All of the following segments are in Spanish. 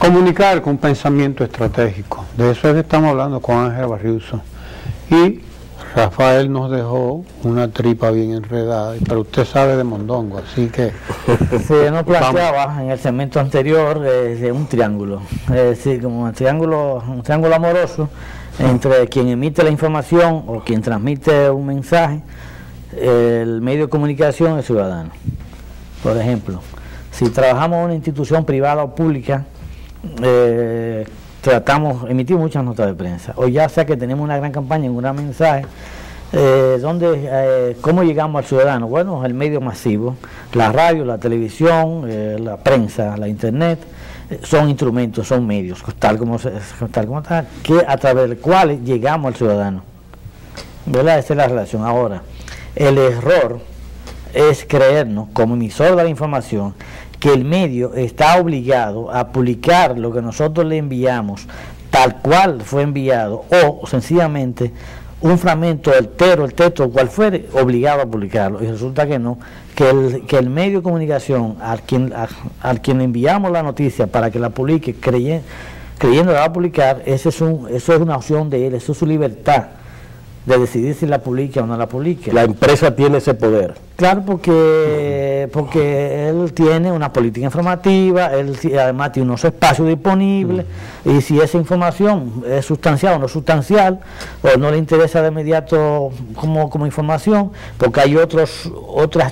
Comunicar con pensamiento estratégico. De eso es que estamos hablando con Ángel Barriuso. Y Rafael nos dejó una tripa bien enredada, pero usted sabe de mondongo, así que... Se nos planteaba en el segmento anterior de un triángulo, es decir, como un triángulo amoroso entre quien emite la información o quien transmite un mensaje, el medio de comunicación y el ciudadano. Por ejemplo, si trabajamos en una institución privada o pública, emitimos muchas notas de prensa, o ya sea que tenemos una gran campaña, un gran mensaje, ¿cómo llegamos al ciudadano? Bueno, el medio masivo, la radio, la televisión, la prensa, la internet, son instrumentos, son medios, tal como que a través del cual llegamos al ciudadano, ¿verdad? Esa es la relación. Ahora, el error es creernos, como emisor de la información, que el medio está obligado a publicar lo que nosotros le enviamos tal cual fue enviado, o sencillamente un fragmento entero, el texto, cual fuere, obligado a publicarlo. Y resulta que no, que el medio de comunicación al quien enviamos la noticia para que la publique, creyendo que la va a publicar, eso es una opción de él, eso es su libertad de decidir si la publica o no la publique. La empresa tiene ese poder. Claro, porque él tiene una política informativa, él además tiene unos espacios disponibles, y si esa información es sustancial o no sustancial, o no le interesa de inmediato como información, porque hay otras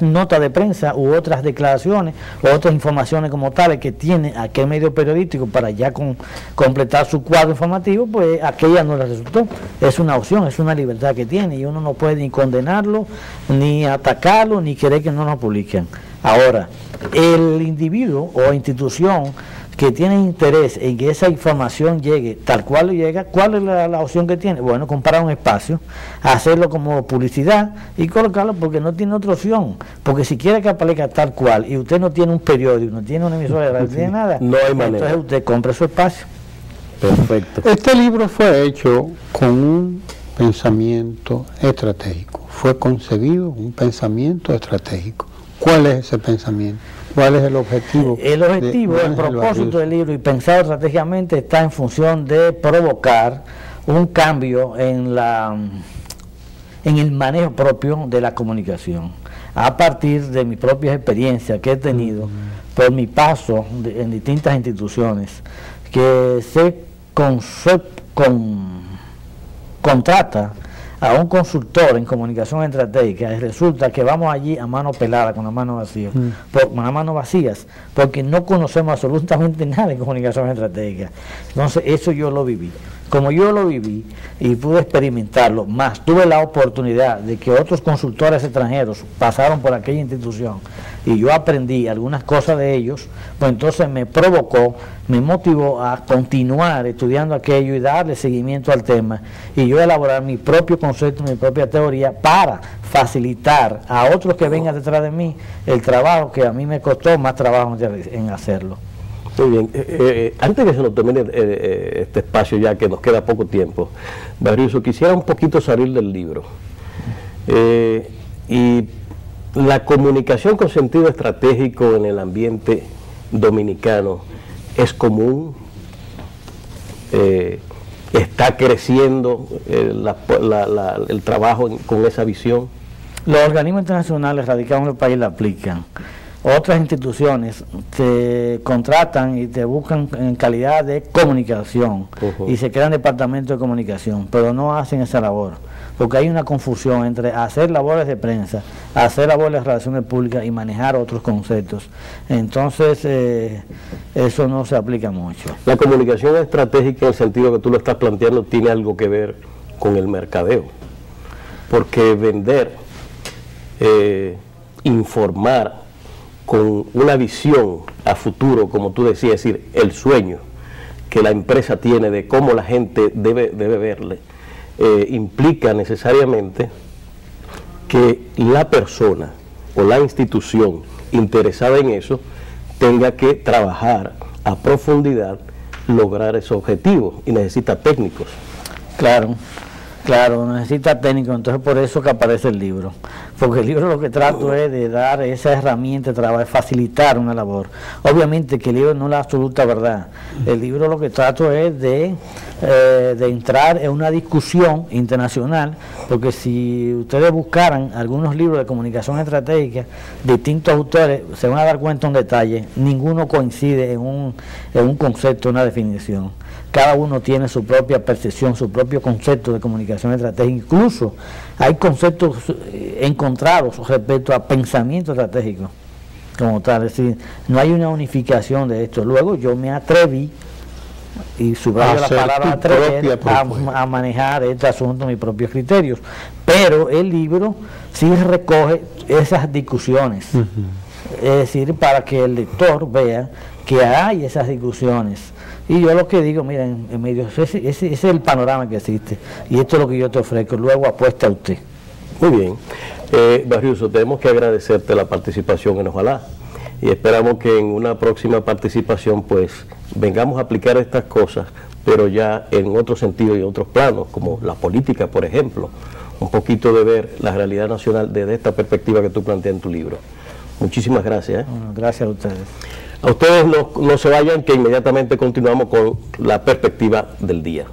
notas de prensa u otras declaraciones o otras informaciones como tales que tiene aquel medio periodístico para ya completar su cuadro informativo, pues aquella no le resultó. Es una opción, es una libertad que tiene, y uno no puede ni condenarlo, ni atacarlo, ni querer que no lo publiquen. Ahora, el individuo o institución que tiene interés en que esa información llegue tal cual llega, ¿cuál es la opción que tiene? Bueno, comprar un espacio, hacerlo como publicidad y colocarlo, porque no tiene otra opción. Porque si quiere que aparezca tal cual y usted no tiene un periódico, no tiene una emisora, no tiene nada, no hay manera. Entonces usted compra su espacio. Perfecto. Este libro fue hecho con un pensamiento estratégico. Fue concebido un pensamiento estratégico. ¿Cuál es ese pensamiento? ¿Cuál es el objetivo? El objetivo, el propósito del libro, y pensado estratégicamente, está en función de provocar un cambio en el manejo propio de la comunicación, a partir de mi propia experiencia que he tenido por mi paso en distintas instituciones, que se contrata a un consultor en comunicación estratégica y resulta que vamos allí a mano pelada, con las manos vacías, con las manos vacías, porque no conocemos absolutamente nada en comunicación estratégica. Entonces eso yo lo viví. Como yo lo viví y pude experimentarlo, más tuve la oportunidad de que otros consultores extranjeros pasaron por aquella institución y yo aprendí algunas cosas de ellos, pues entonces me provocó, me motivó a continuar estudiando aquello y darle seguimiento al tema, y yo elaborar mi propio concepto, mi propia teoría, para facilitar a otros que vengan detrás de mí el trabajo que a mí me costó más trabajo en hacerlo. Muy bien, antes que se nos termine este espacio, ya que nos queda poco tiempo, Barriuso, quisiera un poquito salir del libro. Y la comunicación con sentido estratégico en el ambiente dominicano es común, está creciendo el trabajo con esa visión. Los organismos internacionales radicados en el país la aplican. Otras instituciones te contratan y te buscan en calidad de comunicación, y se crean departamentos de comunicación, pero no hacen esa labor, porque hay una confusión entre hacer labores de prensa, hacer labores de relaciones públicas y manejar otros conceptos. Entonces eso no se aplica mucho. La comunicación estratégica, en el sentido que tú lo estás planteando, tiene algo que ver con el mercadeo, porque vender, informar con una visión a futuro, como tú decías, es decir, el sueño que la empresa tiene de cómo la gente debe verle, implica necesariamente que la persona o la institución interesada en eso tenga que trabajar a profundidad, lograr ese objetivo, y necesita técnicos. Claro. Claro, necesita técnico, entonces por eso que aparece el libro. Porque el libro lo que trato es de dar esa herramienta de trabajo, de facilitar una labor. Obviamente que el libro no es la absoluta verdad. El libro lo que trato es de entrar en una discusión internacional, porque si ustedes buscaran algunos libros de comunicación estratégica, distintos autores, se van a dar cuenta un detalle, ninguno coincide en un concepto, una definición. Cada uno tiene su propia percepción, su propio concepto de comunicación estratégica. Incluso hay conceptos encontrados respecto a pensamiento estratégico como tal. Es decir, no hay una unificación de esto. Luego yo me atreví, y subrayo la palabra atrever, a manejar este asunto, mis propios criterios. Pero el libro sí recoge esas discusiones. Es decir, para que el lector vea que hay esas discusiones. Y yo lo que digo, miren, en medio, ese es el panorama que existe, y esto es lo que yo te ofrezco, luego apuesta a usted. Muy bien. Barriuso, tenemos que agradecerte la participación en Ojalá, y esperamos que en una próxima participación pues vengamos a aplicar estas cosas, pero ya en otro sentido y en otros planos, como la política, por ejemplo, un poquito de ver la realidad nacional desde esta perspectiva que tú planteas en tu libro. Muchísimas gracias. Bueno, gracias a ustedes. A ustedes no se vayan, que inmediatamente continuamos con la perspectiva del día.